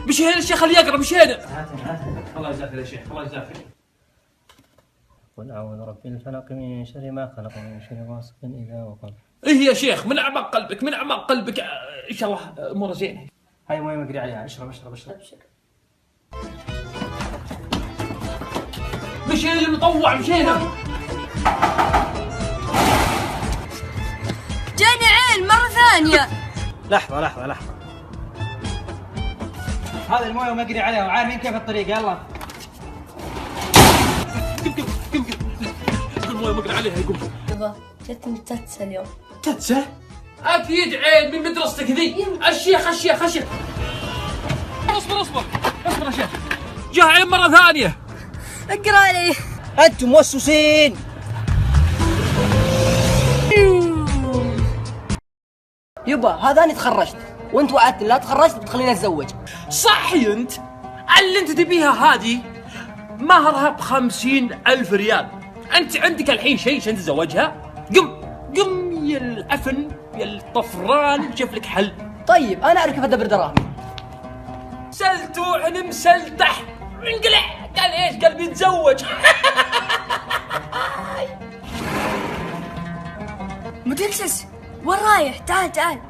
مشينا يا شيخ، خليه يقرا، مشينا. الله يجزاك يا شيخ، الله يجزاك. قل أعوذ برب الفلق من شر ما خلق من شر غاسق إذا وقب. إيه يا شيخ، من أعماق قلبك، من أعماق قلبك، إن شاء الله أمور زينة. هاي مويه مقري عليها، اشرب اشرب اشرب. مشينا المطوع، مشينا. جاني عين مرة ثانية. لحظة لحظة لحظة، هذه المويه مقري عليها وعارفين كيف الطريق. يلا قم المويه مقري عليها. يقول يبا جتني تتسى اليوم. تتسه؟ أكيد عين من مدرستك ذي. الشيخ اصبر يا شيخ، جاء عين مرة ثانية. اقرا لي. انتم موسوسين. يبا هذا انا تخرجت وانت وعدتني لا تخرجت بتخليني اتزوج. صحي انت؟ اللي انت تبيها هذه مهرها ب50,000 ريال. انت عندك الحين شيء عشان تتزوجها؟ قم يا العفن يا الطفران، شوف لك حل. طيب انا اعرف كيف ادبر دراهمي. سلتوع مسلتح انقلع. قال ايش؟ قال بيتزوج. مدلسس وين رايح؟ تعال.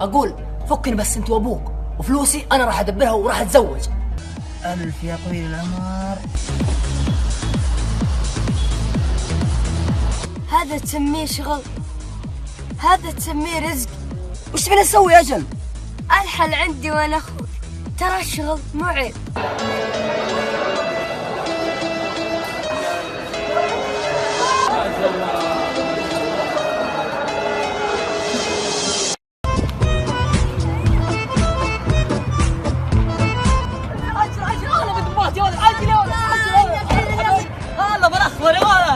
اقول فكني بس انت وابوك، وفلوسي انا راح ادبرها وراح اتزوج. الف يا طويل العمر. هذا تسميه شغل، هذا تسميه رزق. وش فينا نسوي يا اجل؟ الحل عندي وانا اخوك، ترى الشغل مو عيب.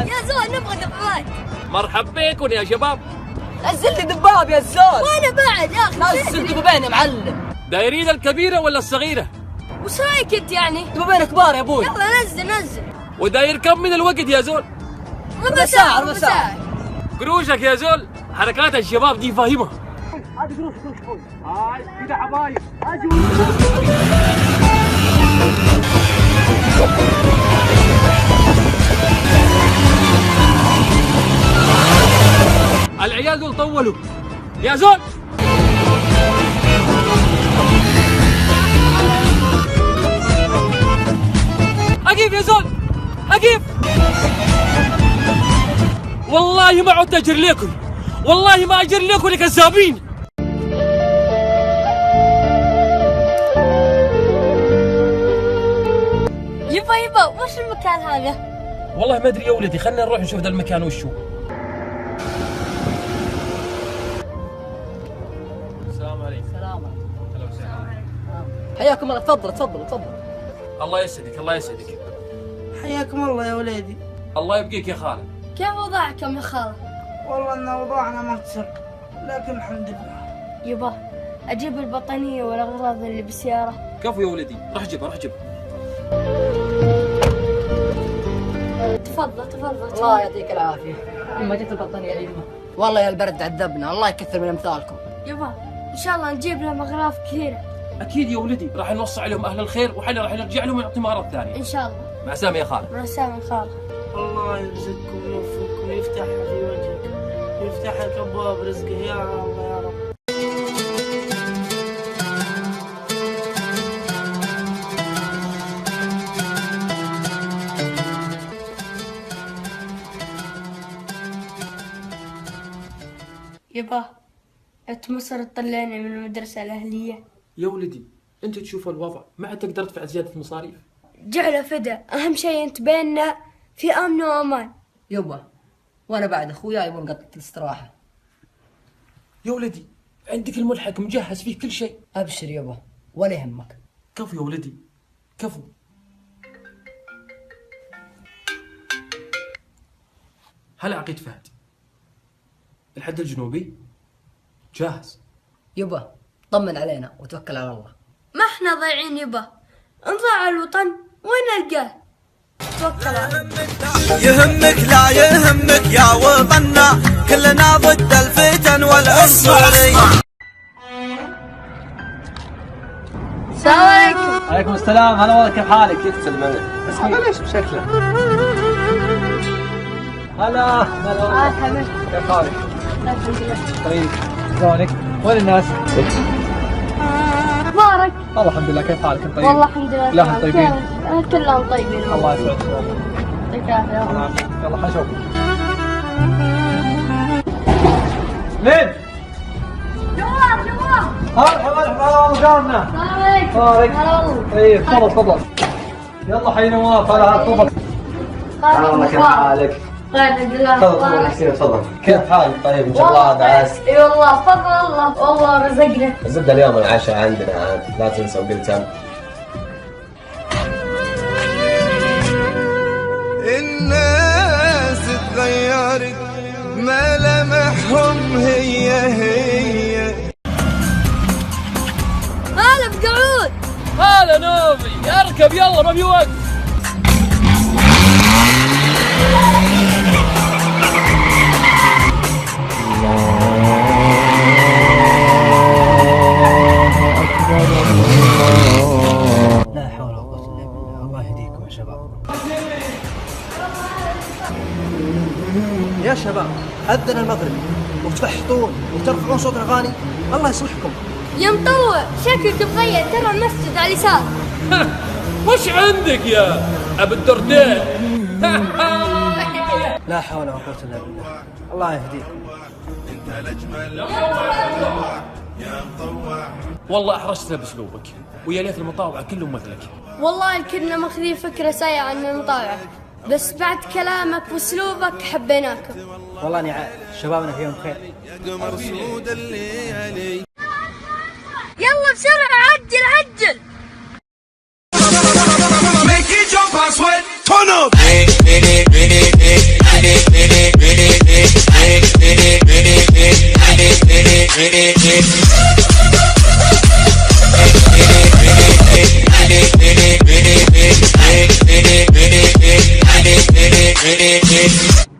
يا زول نبغى دبابات. مرحب بكم يا شباب. نزل لي دباب يا زول. وانا بعد يا اخي. نزل دبابين يا معلم. دايرين الكبيرة ولا الصغيرة؟ وش رايك انت يعني؟ دبابين كبار يا ابوي. يلا نزل. وداير كم من الوقت يا زول؟ ربع ساعة. قروشك يا زول، حركات الشباب دي فاهمة. هذه قروش ابوي. هاي كذا حبايب. العيال دول طولوا يا زول. أقيف يا زول، أقيف. والله ما عدت أجر لكم، والله ما أجر لكم يا كذابين. يبا وش المكان هذا؟ والله ما أدري يا ولدي، خلنا نروح نشوف ذا المكان وشو. السلام عليكم. سلام هلا وسهلا. حياكم الله. تفضل. الله يسعدك، الله يسعدك. حياكم الله يا وليدي. الله يبقيك يا خالد. كيف وضعكم يا خالد؟ والله ان وضعنا مخسر، لكن الحمد لله. يبا اجيب البطانية والاغراض اللي بالسيارة. كفو يا ولدي، راح جيبها. تفضل. الله يعطيك العافية. ما جت البطانية يا يمه. والله يا البرد عذبنا، الله يكثر من امثالكم. يبا ان شاء الله نجيب لهم اغراض كثيرة. أكيد يا ولدي، راح نوصي عليهم أهل الخير، وحنا راح نرجع لهم ونعطيهم أغراض ثانية. ان شاء الله. مع السلامة يا خالد. مع السلامة يا خالد. الله يرزقكم ويوفقكم ويفتح في وجهك، يفتح لك ابواب رزقه يا الله يا رب. يبا تمصر تطلعني من المدرسة الأهلية. يا ولدي أنت تشوف الوضع، ما عاد تقدر تدفع زيادة مصاريف. جعله فدا، أهم شيء أنت بيننا في أمن وأمان. يبا وانا بعد اخويا يبون قطة الاستراحة. يا ولدي عندك الملحق مجهز فيه كل شيء. ابشر يبا ولا يهمك. كفو يا ولدي، كفو. هلا عقيد فهد، الحد الجنوبي جاهز. يبا طمن علينا وتوكل على الله. ما احنا ضايعين يبا، نضيع الوطن وين نلقاه؟ توكل على الله. يهمك لا يهمك يا وطننا، كلنا ضد الفتن والعنصرية. السلام عليكم. عليكم السلام، هلا والله، كيف حالك؟ كيف تسلم عليك؟ اسمي ليش بشكله؟ هلا حبيبي كيف حالك؟ الحمد لله. طيب شلونك؟ وين الناس؟ اخبارك؟ والله الحمد لله، كيف حالك؟ طيب؟ والله الحمد لله. كلهم طيبين؟ كلهم طيبين. الله يسعدك والله. يعطيك العافية. يلا حشوف. مين؟ جوار هلا مقامنا. السلام عليكم. وعليكم. هلا والله. طيب تفضل تفضل. يلا حي نواف، هلا تفضل. والله كيف حالك؟ خير الحمد لله. تفضل تفضل. كيف حالك؟ طيب ان شاء الله دعس. اي والله فضل الله، والله رزقنا. الزبدة اليوم العشاء عندنا عاد، لا تنسوا قلتم. الناس تغيرت ملامحهم هي هلا بقعود. هلا نوفي، اركب يلا ما في وقت. لا حول ولا قوة إلا بالله، الله يهديكم يا شباب. يا شباب، أذن المغرب وتفحطون وترفعون صوت الأغاني، الله يصلحكم. يا مطوع شكلك مغير، ترى المسجد على اليسار. وش عندك يا ابو الدردين؟ لا حول ولا قوة إلا بالله، الله يهديكم. والله احرجتنا باسلوبك، ويا ليت المطاوع كلهم مثلك. والله كنا ماخذين فكرة سيئة عن المطاوعة، بس بعد كلامك واسلوبك حبيناكم. والله أني عارف شبابنا فيهم خير. يلا بسرعة، عجل عجل.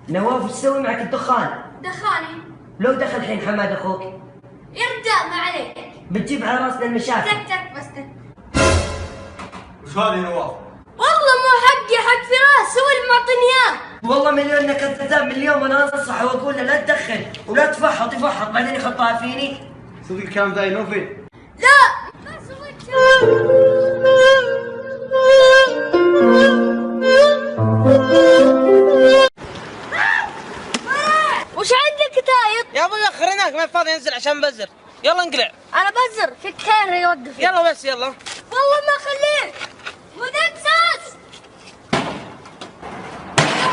نواف، وش تسوي معك الدخان؟ دخاني لو دخل الحين حماد أخوك ارجع، ما عليك. بتجيب على راسنا المشاكل. تك بس تك. وش هذه نواف؟ والله مو حقي، حق فراس، هو اللي معطيني اياه. والله مليون انك كذاب، من اليوم انا انصح واقول له لا تدخن ولا تفحط بعدين يحطها فيني. صدق الكلام ذا نوفي؟ لا بس وش عندك تايب؟ يا ابوي اخرناك، ما فاضي انزل عشان بزر. يلا انقلع. انا بزر فيك خير يوقف. يلا بس يلا. والله ما خليك مدسس.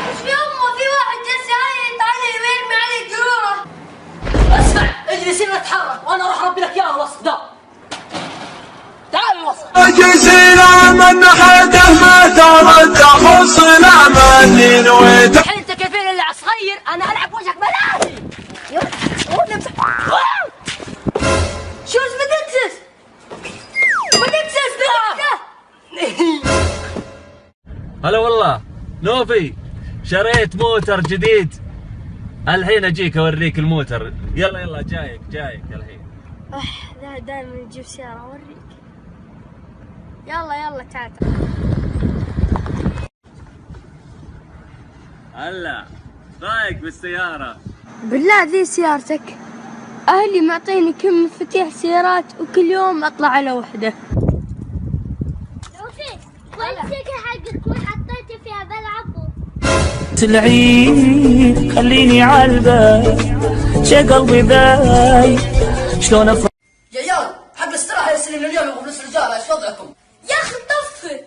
وش يوم في واحد جالس يعيط علي ويرمي علي قروره. اسمع، اجلس هنا اتحرك وانا اروح اربي لك اياها الوسط ده. تعال الوسط. جزيلا من حده ما ترد حصنا من نويت. الحين انت كيفين اللي صغير، انا العب وجهك بلادي. شو اسمه دكسس؟ هلا والله نوفي، شريت موتر جديد الحين، اجيك اوريك الموتر. يلا جايك الحين. لا دائما نجيب سيارة اوريك. يلا تعال. هلا رايك بالسيارة؟ بالله ذي سيارتك؟ اهلي معطيني كم مفاتيح سيارات وكل يوم اطلع على وحدة. والسكة حقك وحطيتي فيها بلعبه. العيد خليني عالبال شي قلبي باي شلون يا عيال، حق الاستراحة يسلم اليوم يبغوا فلوس الرجال، ايش وضعكم؟ يا اخي طفل.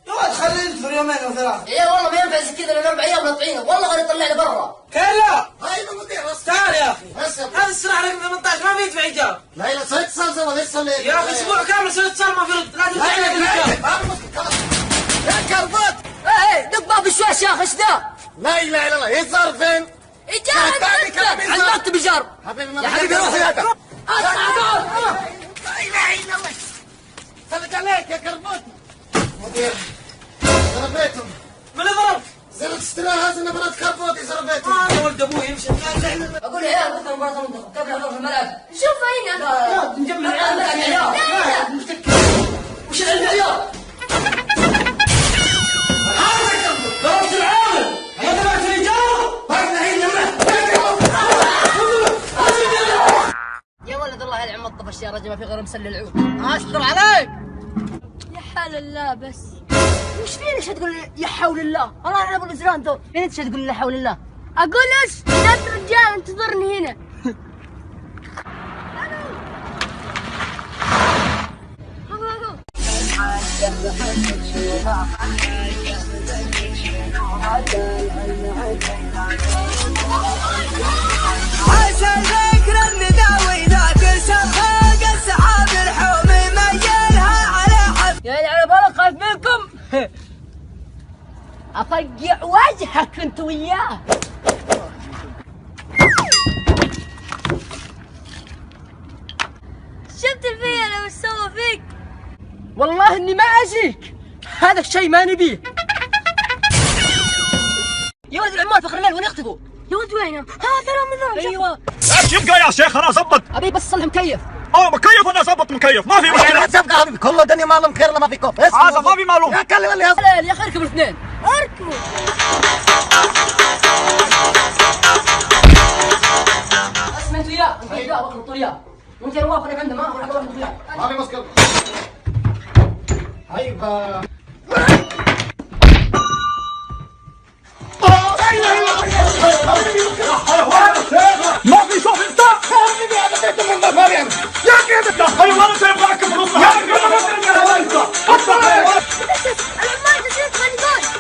يا ولد خليه ينتظر يومين وثلاث. يا عيال والله ما ينفع زي كذا، لان 4 ايام ناطعينه، والله غير يطلعني برا. كلا هاي المذيع بس. تعال يا اخي، بس هذا السلاح رقم 18 ما بيدفع ايجار. لا صرت اتصال ليش صليت؟ يا اخي اسبوع كامل سويت اتصال ما في رد، لازم تدفع لي الايجار. يا كربات، ايه دق باب الشاش يا اخي، ايش ذا؟ لا اله الا الله، يصار فين؟ ايجار على المكتب ايجار. يا حبيبي روح يا اسمع دول. لا اله الا الله، صدق عليك يا كربات. مدير ضربيتهم. من اللي ضرب؟ زرت اشتراها هذه نبرات كربوتي ضربيتهم. يا ولد ابوي يمشي. اقول يا عيال مثل مباراة المنتخب قبل نروح الملعب. شوف هنا. لا نجيب العيال. لا وش العلم يا عيال؟ تعال يا عم الطفش يا رجل، ما في غير مسل العود. اشكر عليك. يا حال الله بس. وش فيني ايش تقول يا حول الله؟ الله يلعن ابو الازران ذول، فين انت تقول لا حول الله؟ اقول ايش؟ نفس رجال انتظرني هنا. عشان ذكر النداوي ذاك سفاق السحاب الحومي مجلها على حب. يا على بالك خايف منكم. افقع وجهك انت وياه. شفت الفيلة وش سوى فيك؟ والله اني ما اجيك، هذا الشيء ما نبيه. يا ولد العمال فخر الليل وين يختفوا؟ يا ولد وينهم؟ هذا رمضان. ايوه ايش يبقى يا شيخ؟ انا اظبط. ابي بس صلح مكيف. مكيف وانا اظبط مكيف، ما في مشكله. تبقى حبيبي كل الدنيا معلوم خير ما في كوف. هذا ما في معلوم. يا كلم اللي يا اخي اركبوا الاثنين. اركبوا. اسمع انت وياه، انت وياه واخذ وياه. وانت يا نواف خليك عنده ما اروح اروح وياه. ما في مشكله. هيبه. ما في شوف انت يا كده دخلوا وانا سايب معك في النص. يا العمال جالسين يتخانقون.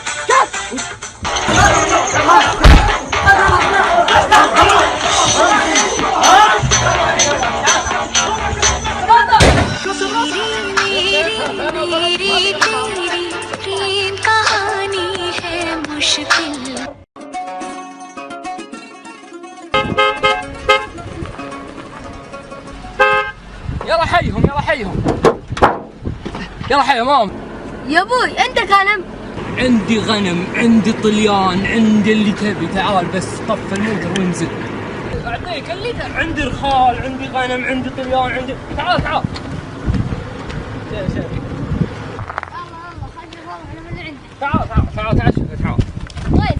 يلا حيهم يلا حيهم يلا حيهم مام. يا ابوي عندك غنم؟ عندي غنم، عندي طليان، عندي اللي تبي. تعال بس طف الموتر وانزل. اعطيك اللي تبي. عندي رخال، عندي غنم، عندي طليان، عندي. تعال تعال. الله خلي والله انا من عندي. تعال تعال تعال. وين؟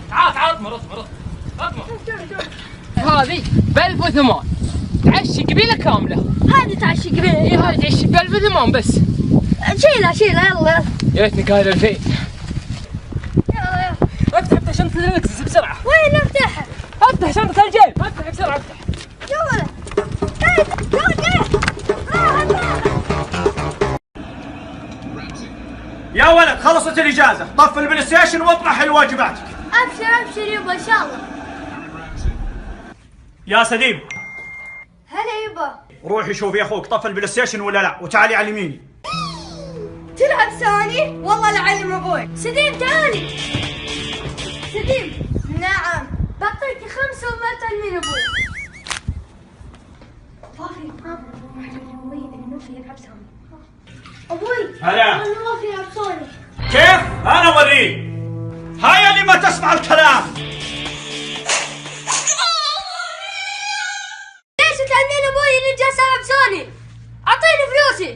تعال اطمر. هذه ب1008 تعشي قبيله كامله. هذه تعشي قبيله. اي هذه تعشي ب1008 بس. شيلها يلا. يا ريتني قايل 2000. يلا. افتح شنطة الركز بسرعة. وين افتحها؟ افتح شنطة الجيب، افتح بسرعة افتح. يا ولد. يا ولد خلصت الاجازه، طف البلاي ستيشن واطرح الواجبات. ابشر يبا ان شاء الله. يا سليم هلا يبا. روحي شوفي اخوك طف البلاي ستيشن ولا لا، وتعالي على يميني. تلعب ثاني؟ والله لعلم ابوي. سديم تعالي. سديم. نعم. بعطيك 5 وما تلمين ابوي. فاخي ابوي نوفي يلعب ثاني. ابوي. هلا. نوفي يلعب ثاني. كيف؟ انا اوريك. هاي اللي ما تسمع الكلام. ليش تعلمين ابوي اللي جالس العب ثاني؟ اعطيني فلوسي.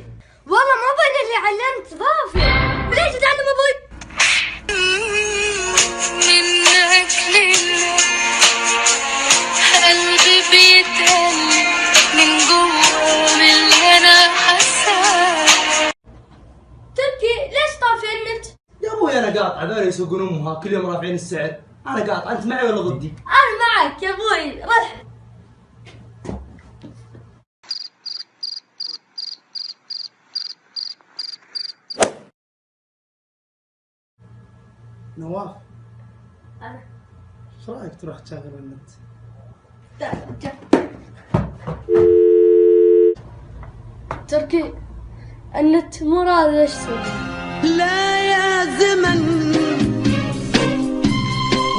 والله ما بين اللي علمت ضافي. ليش تعلم ابوي؟ منك لله قلبي بيتقل من جوا من اللي انا حاساه. تركي ليش طافي النت؟ يا ابوي انا قاطع، ذولا يسوقون امها كل يوم رافعين السعر. انا قاطع، انت معي ولا ضدي؟ انا معك يا ابوي. رح. نواف أنا. ايش رايك تروح تشغل النت؟ تركي النت مو راضي ايش تسوي؟ لا يا زمن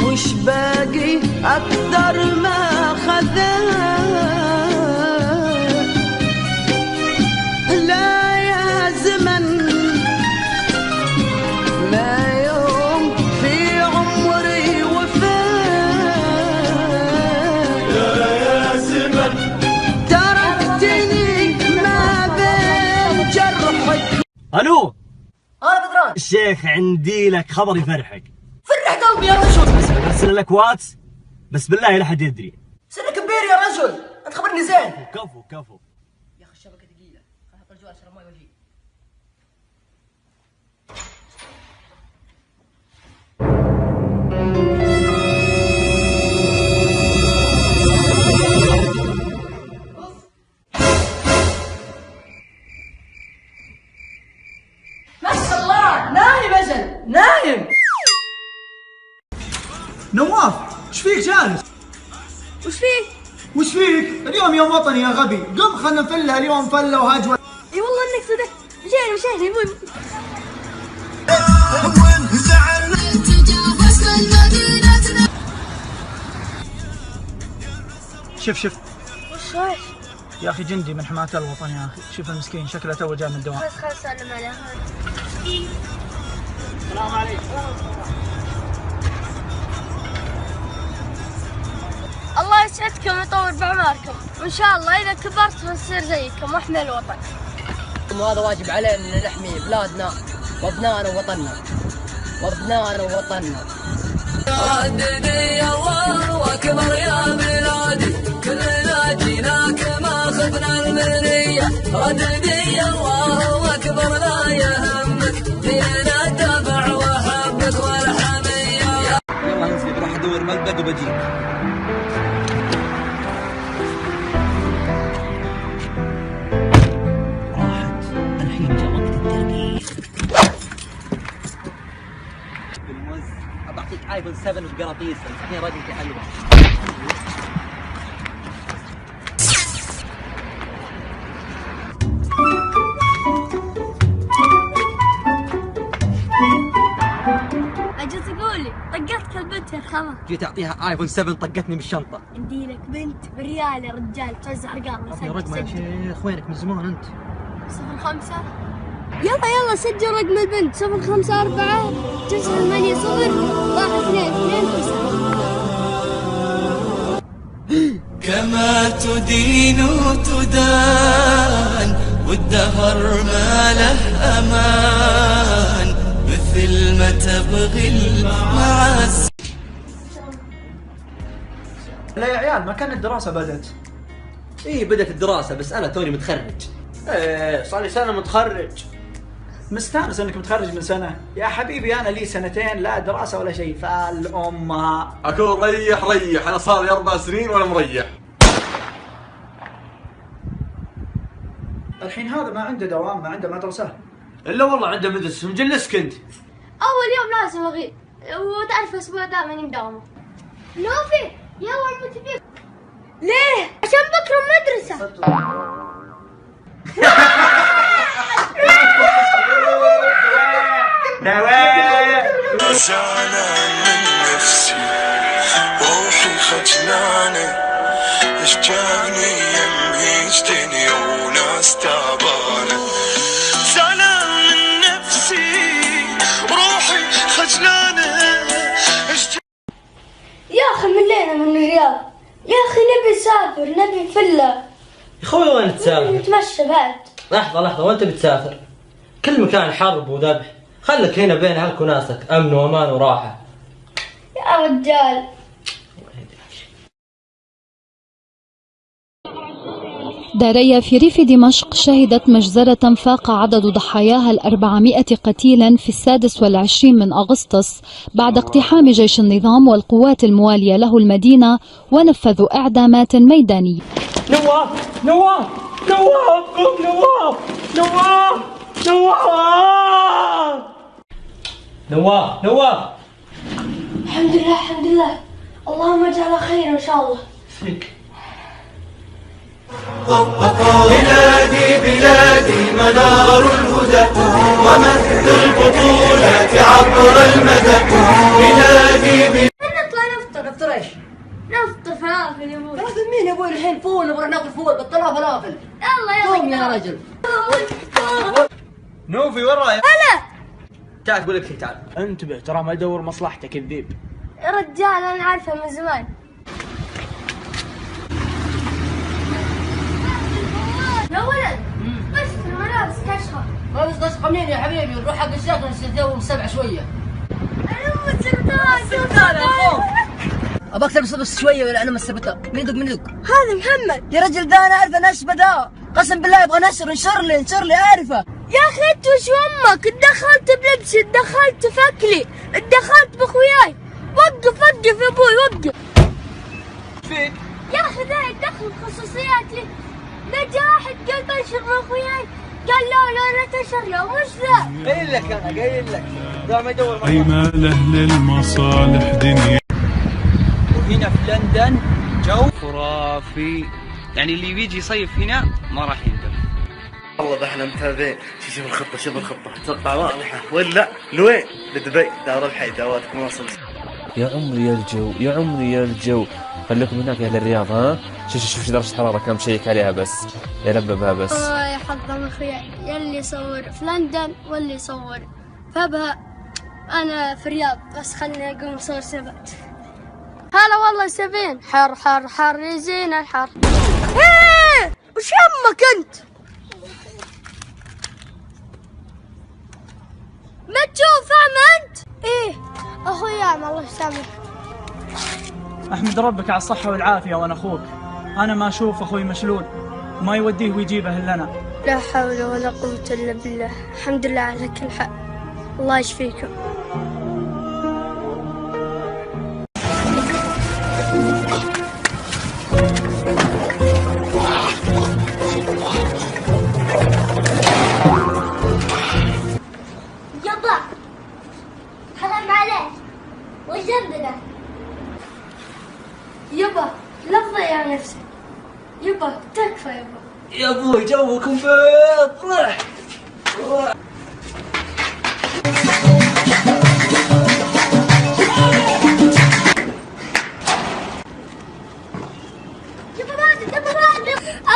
وش باقي اكثر ما خذاه. لا يا زمن ما يوم في عمري وفاه. يا زمن تركتني ما بين جرحك. الو انا بدران. الشيخ عندي لك خبر يفرحك. فرحك قلبي يا رجل. ارسل لك واتس بس بالله لا حد يدري. سنك كبير يا رجل، انت خبرني زين. كفو كفو. يا اخي الشبكه ثقيله، خليني احط الجوال اشرب ماي واجي. ما شاء الله نايم اجل نايم. نواف ايش فيك جالس؟ وش فيك؟ وش فيك؟ اليوم يوم وطني يا غبي، قم خلنا نفلها اليوم فله وهجوه. اي والله انك صدقت. مشينا يا ابوي. شوف وش رايح؟ يا اخي جندي من حماة الوطن يا اخي، شوف المسكين شكله تو جاء من الدوام. خلاص سلم عليه. السلام عليكم. الله يسعدكم ويطور بعماركم، وان شاء الله اذا كبرت بنصير زيكم واحمي الوطن. وهذا واجب علينا ان نحمي بلادنا وابنائنا ووطننا وابنائنا ووطننا. رددي يا الله اكبر يا بلادي، كلنا جيناك ما اخذنا المنيه. رددي يا الله اكبر لا يهمك، فينا تبع وحبك والحميه. يلا نزيد راح ادور ملبق وبجيك. الحين جاء وقت التركيز. بعطيك ايفون 7 بقراطيس، الحين راجل تحلبه. اجل تقولي طقتك البنت يا خمر. جيت اعطيها ايفون 7 طقتني بالشنطه. عندي لك بنت بريال يا رجال، توزع ارقام. يا رقم يا شيخ، وينك من زمان انت؟ 05. يلا سجل رقم البنت 054 980 1229. كما تدين تدان والدهر ما له امان، مثل ما تبغي المعز. لا يا عيال ما كانت الدراسة بدت. ايه بدت الدراسه بس انا توني متخرج. ايه صار لي سنة متخرج. مستانس انك متخرج من سنة. يا حبيبي انا لي سنتين لا دراسة ولا شيء، فالامها. اكون ريح انا صار لي 4 سنين وانا مريح. الحين هذا ما عنده دوام، ما عنده مدرسة. الا والله عنده مدرسة. مجلسك انت. اول يوم لازم اغيب، وتعرف الاسبوع دائما مداومة. نوفي يلا نموت فيك. ليه؟ عشان بكره المدرسة. زعلان من نفسي روحي خجلانة، ايش جابني يمي دنيا وناس تعبانة. زعلان من نفسي روحي خجلانة. يا اخي ملينا من الرياض، يا اخي نبي نسافر نبي فله. يا اخوي وين تسافر؟ نتمشى بعد. لحظة وانت بتسافر؟ كل مكان حرب وذبح، خلك هنا بين اهلك وناسك، امن وامان وراحة. يا رجال داريا في ريف دمشق شهدت مجزرة فاق عدد ضحاياها 400 قتيلا في 26 من أغسطس بعد اقتحام جيش النظام والقوات الموالية له المدينة، ونفذوا إعدامات ميدانية. نواف نواف نواف قم نواف نواف نواف نواف نواف. الحمد لله الحمد لله، اللهم اجعلها خير ان شاء الله. فيك. بلادي بلادي منار الهدى ومهد البطولة عبر المدى. بلادي نطلع نفطر. نفطر ايش؟ نفطر فلافل يا ابوي. فلافل مين يا ابوي؟ الحين فول، نبغى ناكل فول، بطلها فلافل. يلا قوم يا رجل. نوفي وين رايح؟ هلا تعال اقول لك شيء، تعال. انتبه ترى ما يدور مصلحتك الذيب. يا رجال انا عارفه من زمان. يا ولد بس الملابس كشخه. ملابس كشخه منين يا حبيبي؟ نروح حق الشيخ نسوي 7 شويه. انا السرطان ابغاك تلبس بس شويه ولا انا السرطان. من يدق من يدق؟ هذا محمد يا رجل، ذا انا اعرفه نشبه ذا، قسم بالله يبغى نشر. انشر لي اعرفه يا اخي انت وش امك؟ اتدخلت بلبسي، اتدخلت في اكلي، اتدخلت باخوياي. وقف يا ابوي وقف. فين؟ يا اخي ذا يتدخل خصوصياتي. نجاح قال بنشر باخوياي، قال لا تنشر يا وش ذا؟ قايل لك انا قايل لك ذا ما يدور اي ماله للمصالح دنيا. وهنا في لندن جو خرافي، يعني اللي بيجي يصيف هنا ما راح يندم. والله احنا متابعين. شوف الخطة اتوقع واضحة ولا لوين؟ لدبي، دار الحي، دعواتكم واصل. يا عمري يا الجو خليكم هناك يا اهل الرياض. ها شوف درجة الحرارة كم، شيك عليها بس، يلببها بس. يا حظ اخويا يلي يصور في لندن واللي يصور فبها. انا في الرياض بس خليني اقوم اصور سبت. هلا والله سبين، حر يزين الحر. ايه وش يمك انت؟ ما تشوف انت؟ ايه اخويا الله يسامحك. احمد ربك على الصحة والعافية وانا اخوك. انا ما اشوف اخوي مشلول وما يوديه ويجيبه الا انا. لا حول ولا قوة الا بالله. الحمد لله على كل حال. الله يشفيكم. يابا حرام عليك وجنبنا. يابا لا تضيع نفسك. يابا تكفى يابا. يا ابوي جوكم بيض. روح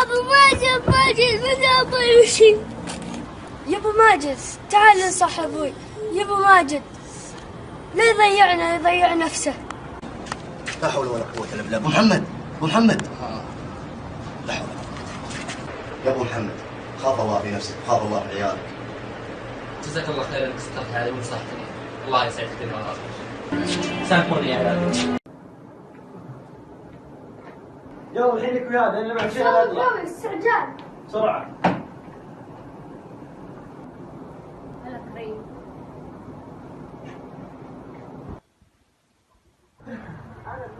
ابو ماجد ماذا وشي؟ يا ابو ماجد تعال انصح ابوي. يا ابو ماجد لا يضيع نفسه. لا حول ولا قوة الا بالله. ابو محمد لا حول. يا ابو محمد خاف الله في نفسك، خاف الله في عيالك. جزاك الله خير انك استرت علي ونصحتني. الله يسعدك الدنيا والآخرة. سامحوني يا عيال. يلا الحين لك وياه لان بعد شيء لا يلا استعجال بسرعة.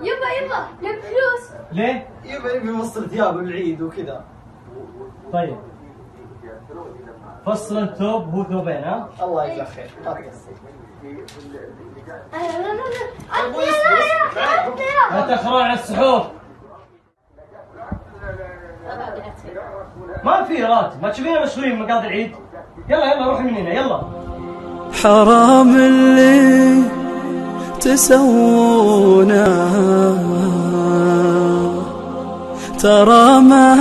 يبا لك فلوس. ليه؟ يبي يوصل ثياب العيد وكذا. طيب فصل الثوب هو ثوبين. ها الله يجزاك خير. لا تخرع على السحوف. ما في راتب، ما تشوفينا مشغولين بمقاضي العيد. يلا روحي من هنا يلا. حرام اللي تسوونه، ترى ما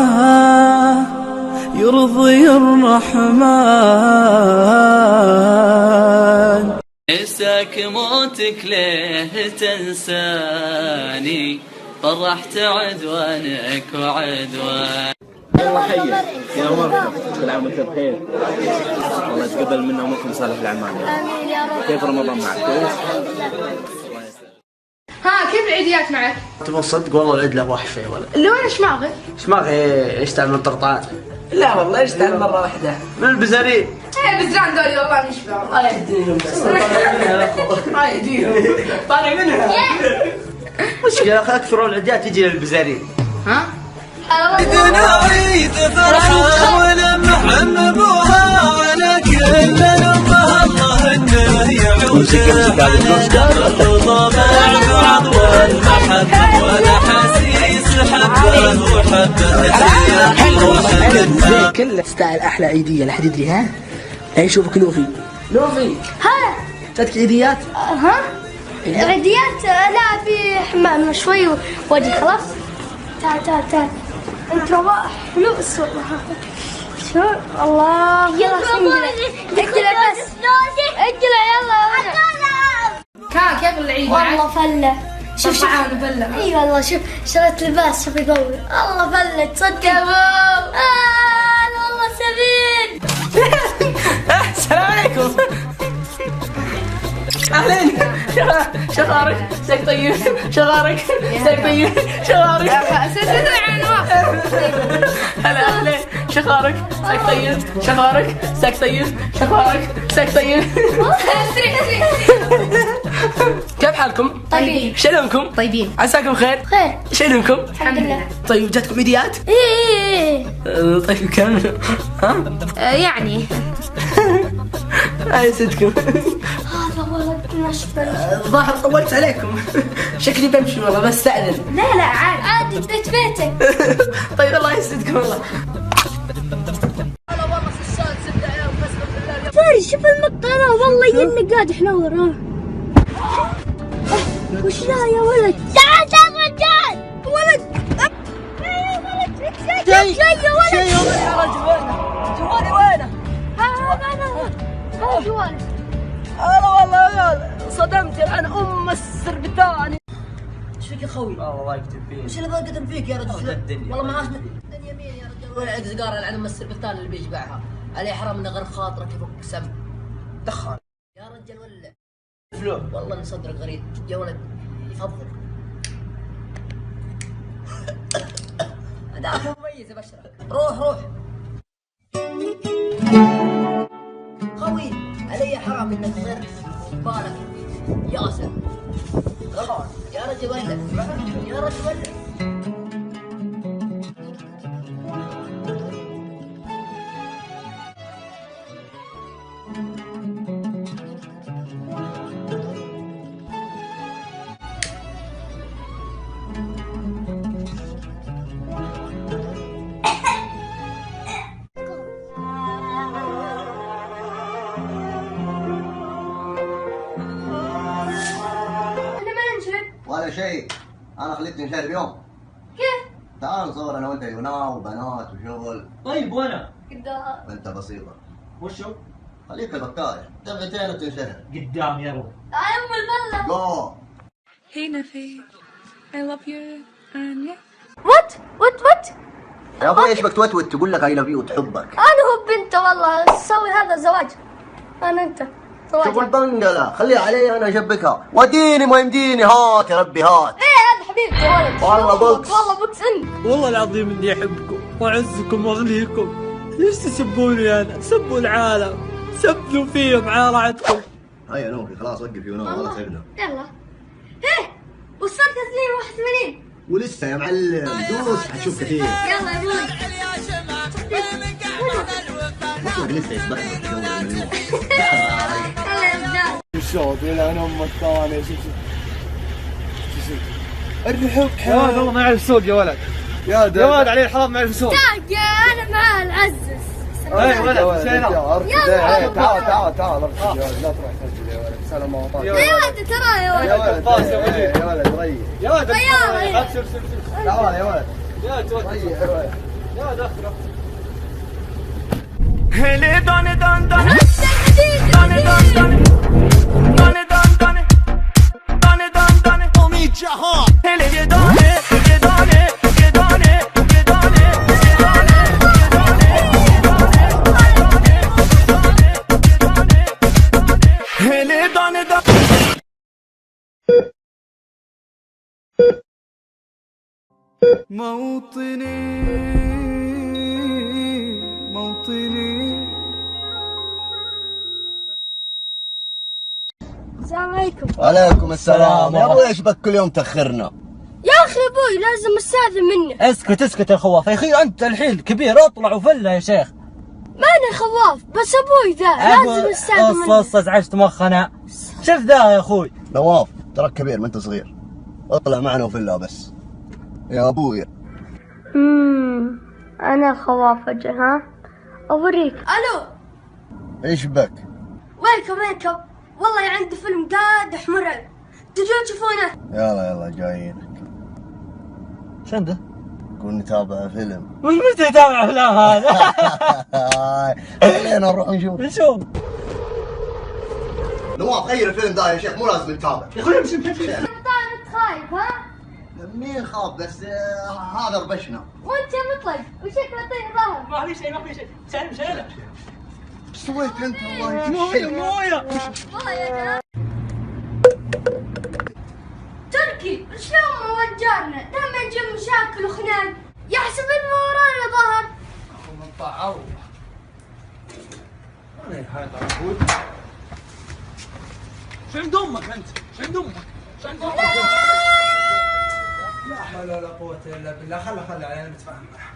يرضي الرحمن. عساك موتك ليه تنساني، فرحت عدوانك وعدوان. الله حيك يا مرحبا، كل عام وانت بخير. الله يتقبل منا ومنكم صالح الاعمال. امين يا رب. كيف رمضان معك؟ كويس؟ ها كيف العيديات معك؟ تبغى تصدق والله العيد له وحشه يا ولد. اللي وين شماغي؟ شماغي يشتغل من الطرطات. لا والله يشتغل مرة واحدة من البزارين. ايه بزران دولي والله نشبعهم. الله يهديهم بس. الله يهديهم. طالع منها. مشكلة اكثر العيديات يجي للبزارين. ها؟ عيدنا عيد فرحة ونمحن ابوها على كل الامة. الله انه يعود علينا الرضا بعد والمحبة والاحاسيس حبة وحبة. كله تستاهل احلى عيدية. لا حد يدري. ها يشوفك لوفي هلا جاتك عيديات؟ ها عيديات؟ لا في حمام شوي وجهي خلاص. تعال انت رواح فلوس والله. شو الله يلا اقلع بس اقلع يلا. كيف العيد والله فله. شوف فله. اي والله شوف شريت لباس شوف يقوي. الله فله تصدق يا والله سبيل. السلام عليكم. اهلين شغارك ساك طيب شغارك ساك طيب شغارك هلا اهلين شغارك ساك طيب شغارك ساك طيب شغارك ساك طيب. كيف حالكم؟ طيبين. شلونكم؟ طيبين. عساكم خير؟ خير. شلونكم؟ الحمد لله. طيب جاتكم عيديات؟ ايه طيب كم؟ ها؟ يعني هاي صدقكم. هذا ولد نشف. الظاهر طولت عليكم. شكلي بمشي والله بستأذن. لا لا عادي بديت بيتك. طيب الله يسعدكم والله. سوري شوف المطرة والله انك قاعد حنور. وش لا يا ولد؟ تعال تعال رجال ولد. يا ولد شيء يا ولد. يا رجل وينه؟ جوالي وينه؟ هذا جوالي. انا والله يا صدمت الان السربتاني. ايش فيك يا خوي؟ الله يكتب فيك. وش اللي بقدم فيك يا رجل؟ الدنيا والله معاش الدنيا مين يا رجل؟ ولعت سيجاره العن السربتان اللي بيشبعها. عليه حرام انه غير خاطرك يفك سم. دخان يا رجل ولع. فلو والله ان صدرك غريب يا ولد. يفضل. اداك مميز ابشرك. روح روح. خوي علي حرام انك غير بالك ياسر. غلط يا رجل ولع يا رجل ولع. ولا شيء، انا خليت نشارب يوم. كيف؟ تعال نصور انا وانت يونا وبنات وشغل. طيب وانا؟ قدام. انت بسيطة. وشو؟ خليك البكاية، دقيقتين وتنشهر. قدام يا رب. ام البلة. جو. Hey Nafi, I love you and yeah. وات يا اخوي ايش بك توتوت تقول لك اي لاف يو وتحبك؟ انا هو بنت والله سوي هذا زواج. انا انت زواج. شوف البنقلة خليها علي انا اشبكها. وديني ما يمديني هات يا ربي هات. ايه هذا حبيبتي يا ولد. والله بوكس. والله بوكس انت. والله العظيم اني احبكم واعزكم واغليكم. ليش تسبوني انا؟ سبوا العالم، سبوا فيهم على راحتكم. هيا نوفي خلاص وقف يونا ولا تعبنا. يلا. ايه وصلت 82. ولسه يا معلم دوس حتشوف كثير. يلا يا ابوي. مطلق لسه يسبحنا في جو المليون. يلا يا رجال. الشوط يلعن امك ثاني. شوف الرحب يا ولد والله ما يعرف السوق يا ولد. يا ولد عليه الحرام ما يعرف السوق. تعال انا معاه العزز. اي ولد تعال لا تروح تسجل يا ولد. سلام وطن يا ولد ترى يا ولد. يا ولد يا ولد ريح يا ولد تعال يا ولد يا ولد ريح يا ولد يا ولد اخر هلي داني دان داني داني دان داني داني دان داني داني دان داني قومي جهان هلي داني داني داني داني هلي داني داني موطني موطني. السلام عليكم. وعليكم السلام. يا ابوي ايش بك كل يوم تاخرنا؟ يا اخي ابوي لازم استاذن منك. اسكت يا خواف يا اخي، انت الحين كبير اطلع وفله يا شيخ. ماني خواف بس ابوي ذا لازم استاذن منك. اص ازعجت مخنا. شوف ذا يا اخوي. نواف تراك كبير ما انت صغير. اطلع معنا وفله بس يا ابوي. انا الخواف اجل ها اوريك. الو ايش بك؟ وينكم والله عندي فيلم قادح مرعب تجون تشوفونه. يلا جايينك. شو عنده؟ يقول نتابع فيلم. وش متى يتابع افلام هذا؟ خلينا نروح نشوف. نواف غير الفيلم ده يا شيخ مو لازم نتابع. يا اخوي امشي انت خايف ها؟ مين خاف بس هذا ربشنا. وانت يا مطلق وشك معطيني ظهر. ما في شيء سالم شيله. ايش سويت انت؟ مويه والله يا جماعه شلون ما وجرنا دائما نجيب مشاكل وخناق يحسب انه ورانا ظهر. من طاع الله. انا هاي طاعود. شو عند امك انت؟ شو عند امك؟ شو عند امك؟ لا حول ولا قوة الا بالله. خله علينا نتفاهم معه.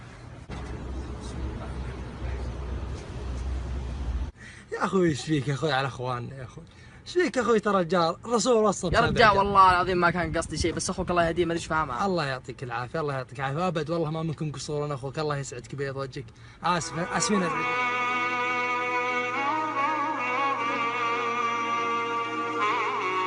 يا اخوي ايش فيك يا اخوي على اخواننا يا اخوي؟ ايش فيك يا اخوي؟ ترى الرسول وصل يا رجال والله العظيم ما كان قصدي شيء، بس اخوك الله يهديه ما ادري ايش فاهمه. الله يعطيك العافيه، الله يعطيك العافيه. ابد والله ما منكم قصور، انا اخوك الله يسعدك بيض وجهك. اسفين